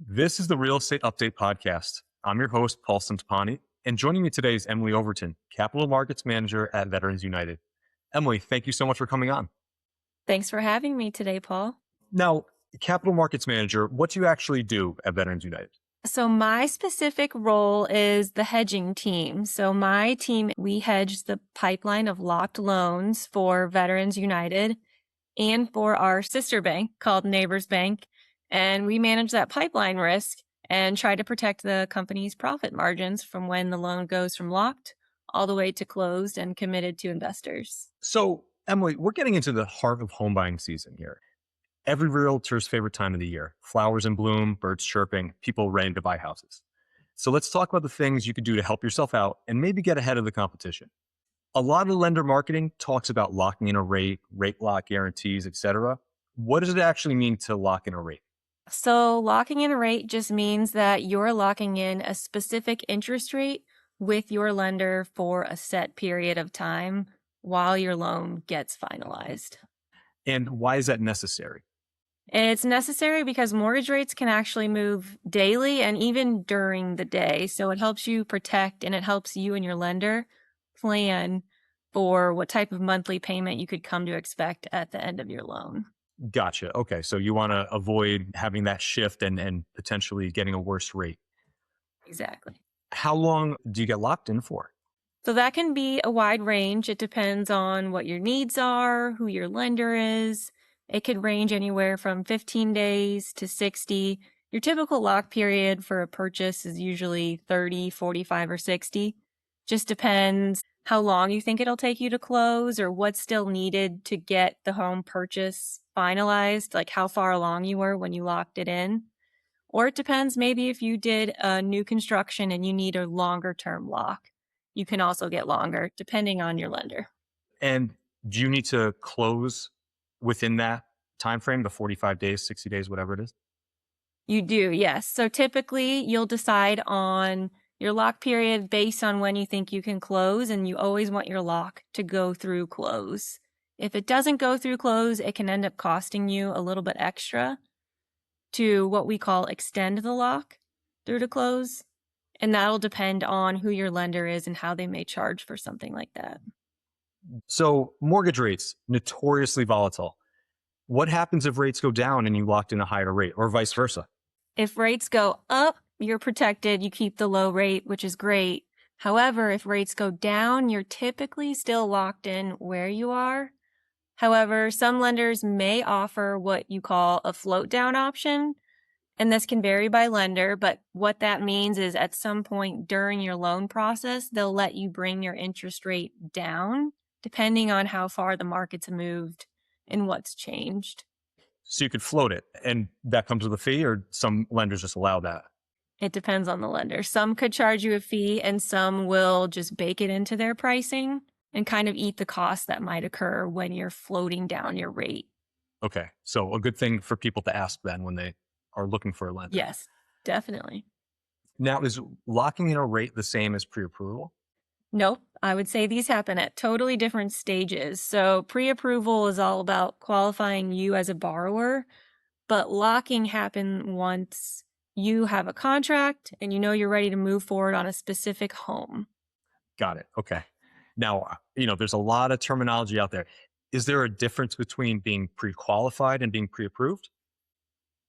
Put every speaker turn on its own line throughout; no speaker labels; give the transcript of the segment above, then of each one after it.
This is the Real Estate Update Podcast. I'm your host, Paul Centopani, and joining me today is Emily Overton, Capital Markets Manager at Veterans United. Emily, thank you so much for coming on.
Thanks for having me today, Paul.
Now, Capital Markets Manager, what do you actually do at Veterans United?
So my specific role is the hedging team. So my team, we hedge the pipeline of locked loans for Veterans United and for our sister bank called Neighbors Bank. And we manage that pipeline risk and try to protect the company's profit margins from when the loan goes from locked all the way to closed and committed to investors.
So, Emily, we're getting into the heart of home buying season here. Every realtor's favorite time of the year. Flowers in bloom, birds chirping, people ready to buy houses. So let's talk about the things you could do to help yourself out and maybe get ahead of the competition. A lot of lender marketing talks about locking in a rate lock guarantees, etc. What does it actually mean to lock in a rate?
So locking in a rate just means that you're locking in a specific interest rate with your lender for a set period of time while your loan gets finalized.
And why is that necessary?
It's necessary because mortgage rates can actually move daily and even during the day. So it helps you protect and it helps you and your lender plan for what type of monthly payment you could come to expect at the end of your loan.
Gotcha. Okay. So you want to avoid having that shift and potentially getting a worse rate.
Exactly.
How long do you get locked in for?
So that can be a wide range. It depends on what your needs are, who your lender is. It could range anywhere from 15 days to 60. Your typical lock period for a purchase is usually 30, 45, or 60. Just depends how long you think it'll take you to close or what's still needed to get the home purchase finalized, like how far along you were when you locked it in. Or it depends maybe if you did a new construction and you need a longer term lock. You can also get longer depending on your lender.
And do you need to close within that time frame, the 45 days, 60 days, whatever it is?
You do, yes. So typically you'll decide on your lock period based on when you think you can close, and you always want your lock to go through close. If it doesn't go through close, it can end up costing you a little bit extra to what we call extend the lock through to close. And that'll depend on who your lender is and how they may charge for something like that.
So mortgage rates, notoriously volatile. What happens if rates go down and you locked in a higher rate, or vice versa?
If rates go up, you're protected. You keep the low rate, which is great. However, if rates go down, you're typically still locked in where you are. However, some lenders may offer what you call a float down option, and this can vary by lender, but what that means is at some point during your loan process, they'll let you bring your interest rate down depending on how far the market's moved and what's changed.
So you could float it, and that comes with a fee, or some lenders just allow that?
It depends on the lender. Some could charge you a fee and some will just bake it into their pricing and kind of eat the cost that might occur when you're floating down your rate.
Okay. So a good thing for people to ask then when they are looking for a lender.
Yes, definitely.
Now, is locking in a rate the same as pre-approval?
Nope. I would say these happen at totally different stages. So pre-approval is all about qualifying you as a borrower, but locking happens once you have a contract and you know you're ready to move forward on a specific home.
Got it. Okay. Now, there's a lot of terminology out there. Is there a difference between being pre-qualified and being pre-approved?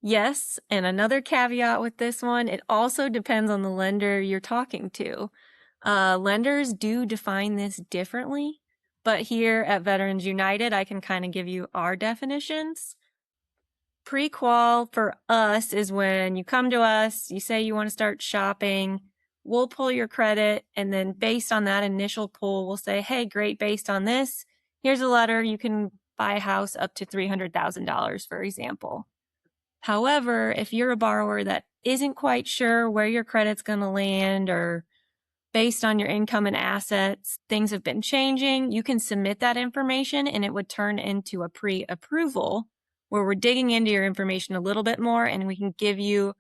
Yes, and another caveat with this one, it also depends on the lender you're talking to. Lenders do define this differently, but here at Veterans United, I can kind of give you our definitions. Pre-qual for us is when you come to us, you say you want to start shopping, we'll pull your credit, and then based on that initial pull, we'll say, hey, great, based on this, here's a letter, you can buy a house up to $300,000, for example. However, if you're a borrower that isn't quite sure where your credit's going to land, or based on your income and assets, things have been changing, you can submit that information and it would turn into a pre-approval where we're digging into your information a little bit more and we can give you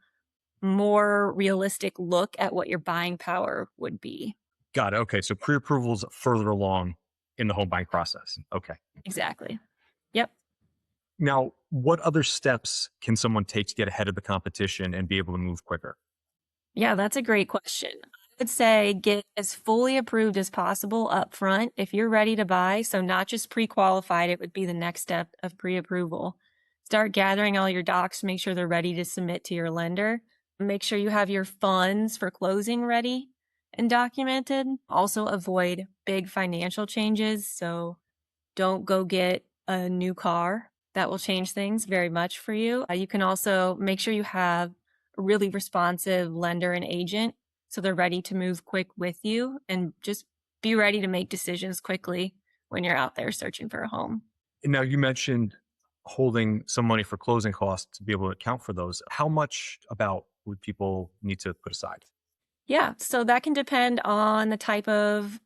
more realistic look at what your buying power would be.
Got it. Okay. So pre-approval is further along in the home buying process. Okay.
Exactly. Yep.
Now, what other steps can someone take to get ahead of the competition and be able to move quicker?
Yeah, that's a great question. I would say get as fully approved as possible up front if you're ready to buy. So, not just pre qualified, it would be the next step of pre approval. Start gathering all your docs, make sure they're ready to submit to your lender. Make sure you have your funds for closing ready and documented. Also, avoid big financial changes. So, don't go get a new car. That will change things very much for you. You can also make sure you have a really responsive lender and agent so they're ready to move quick with you, and just be ready to make decisions quickly when you're out there searching for a home.
And now, you mentioned holding some money for closing costs to be able to account for those. How much about would people need to put aside?
Yeah, so that can depend on the type of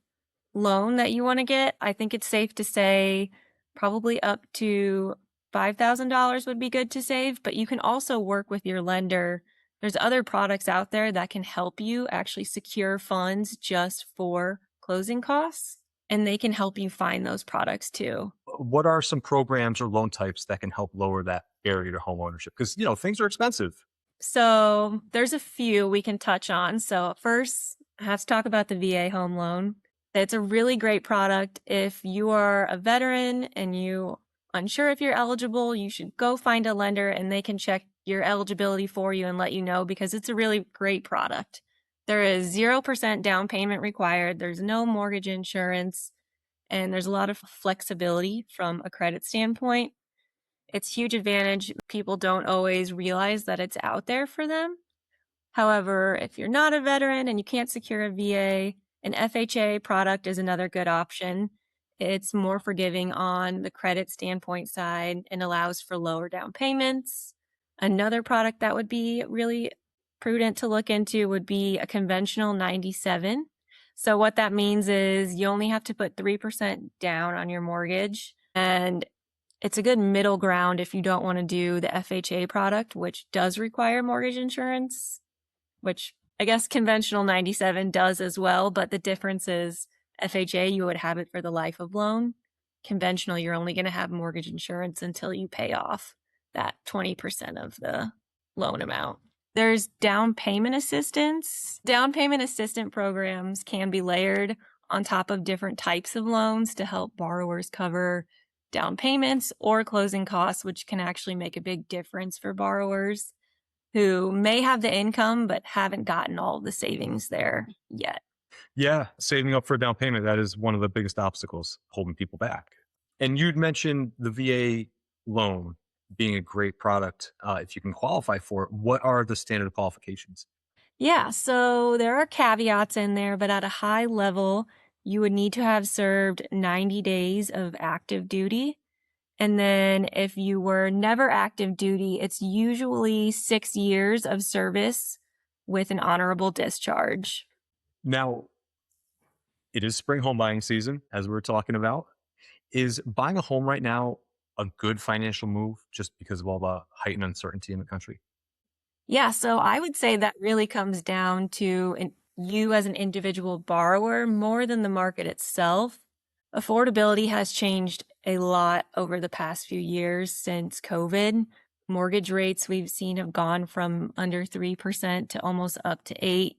loan that you want to get. I think it's safe to say probably up to $5,000 would be good to save, but you can also work with your lender. There's other products out there that can help you actually secure funds just for closing costs, and they can help you find those products too.
What are some programs or loan types that can help lower that barrier to home ownership? Because, things are expensive.
So there's a few we can touch on. So first, I have to talk about the VA home loan. It's a really great product. If you are a veteran and you unsure if you're eligible, you should go find a lender and they can check your eligibility for you and let you know, because it's a really great product. There is 0% down payment required. There's no mortgage insurance, and there's a lot of flexibility from a credit standpoint. It's a huge advantage. People don't always realize that it's out there for them. However, if you're not a veteran and you can't secure a VA, an FHA product is another good option. It's more forgiving on the credit standpoint side and allows for lower down payments. Another product that would be really prudent to look into would be a conventional 97. So what that means is you only have to put 3% down on your mortgage, and it's a good middle ground if you don't want to do the FHA product, which does require mortgage insurance, which I guess conventional 97 does as well. But the difference is FHA, you would have it for the life of loan. Conventional, you're only going to have mortgage insurance until you pay off that 20% of the loan amount. There's down payment assistance. Down payment assistant programs can be layered on top of different types of loans to help borrowers cover down payments or closing costs, which can actually make a big difference for borrowers who may have the income but haven't gotten all the savings there yet.
Yeah, saving up for a down payment, that is one of the biggest obstacles holding people back. And you'd mentioned the VA loan being a great product if you can qualify for it. What are the standard qualifications?
Yeah, so there are caveats in there, but at a high level, you would need to have served 90 days of active duty. And then if you were never active duty, it's usually 6 years of service with an honorable discharge.
Now, it is spring home buying season, as we were talking about. Is buying a home right now a good financial move just because of all the heightened uncertainty in the country?
Yeah, so I would say that really comes down to you as an individual borrower more than the market itself. Affordability has changed a lot over the past few years since COVID. Mortgage rates we've seen have gone from under 3% to almost up to 8.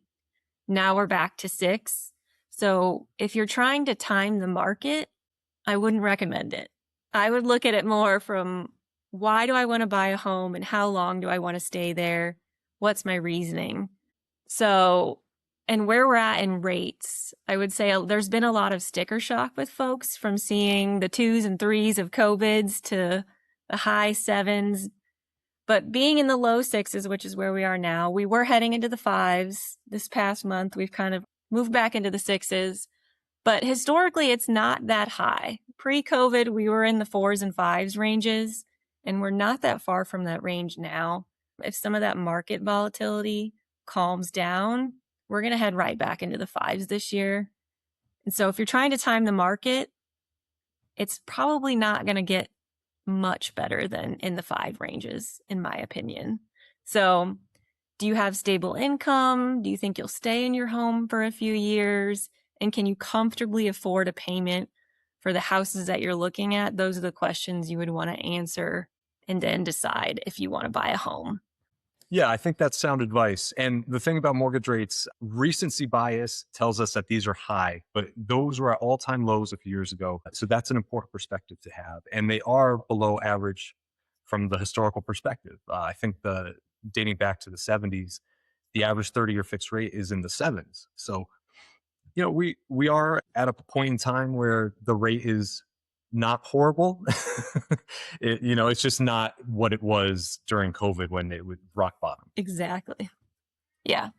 Now we're back to 6. So if you're trying to time the market, I wouldn't recommend it. I would look at it more from, why do I want to buy a home and how long do I want to stay there? What's my reasoning? So, and where we're at in rates, I would say there's been a lot of sticker shock with folks from seeing the 2s and 3s of COVIDs to the high 7s. But being in the low 6s, which is where we are now, we were heading into the 5s. This past month, we've kind of moved back into the 6s. But historically, it's not that high. Pre-COVID, we were in the 4s and 5s ranges, and we're not that far from that range now. If some of that market volatility calms down, we're going to head right back into the 5s this year. And so if you're trying to time the market, it's probably not going to get much better than in the 5 ranges, in my opinion. So do you have stable income? Do you think you'll stay in your home for a few years? And can you comfortably afford a payment for the houses that you're looking at? Those are the questions you would want to answer and then decide if you want to buy a home.
Yeah, I think that's sound advice. And the thing about mortgage rates, recency bias tells us that these are high, but those were at all-time lows a few years ago. So that's an important perspective to have. And they are below average from the historical perspective. I think dating back to the 70s, the average 30-year fixed rate is in the sevens. So, we are at a point in time where the rate is not horrible. It's just not what it was during COVID when it would rock bottom.
Exactly. Yeah.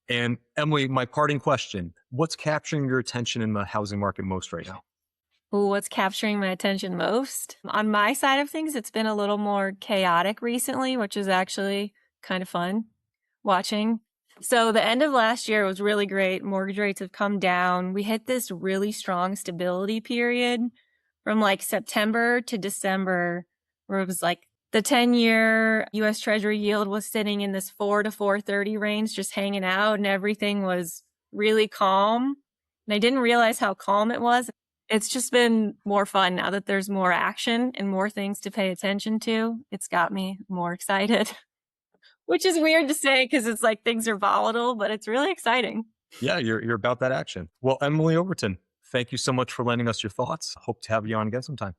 And Emily, my parting question, what's capturing your attention in the housing market most right now?
Ooh, what's capturing my attention most? On my side of things, it's been a little more chaotic recently, which is actually kind of fun watching. So the end of last year was really great. Mortgage rates have come down. We hit this really strong stability period from like September to December, where it was like the 10-year US Treasury yield was sitting in this 4 to 430 range, just hanging out, and everything was really calm. And I didn't realize how calm it was. It's just been more fun now that there's more action and more things to pay attention to. It's got me more excited, which is weird to say because it's like things are volatile, but it's really exciting.
Yeah, you're about that action. Well, Emily Overton, thank you so much for lending us your thoughts. Hope to have you on again sometime.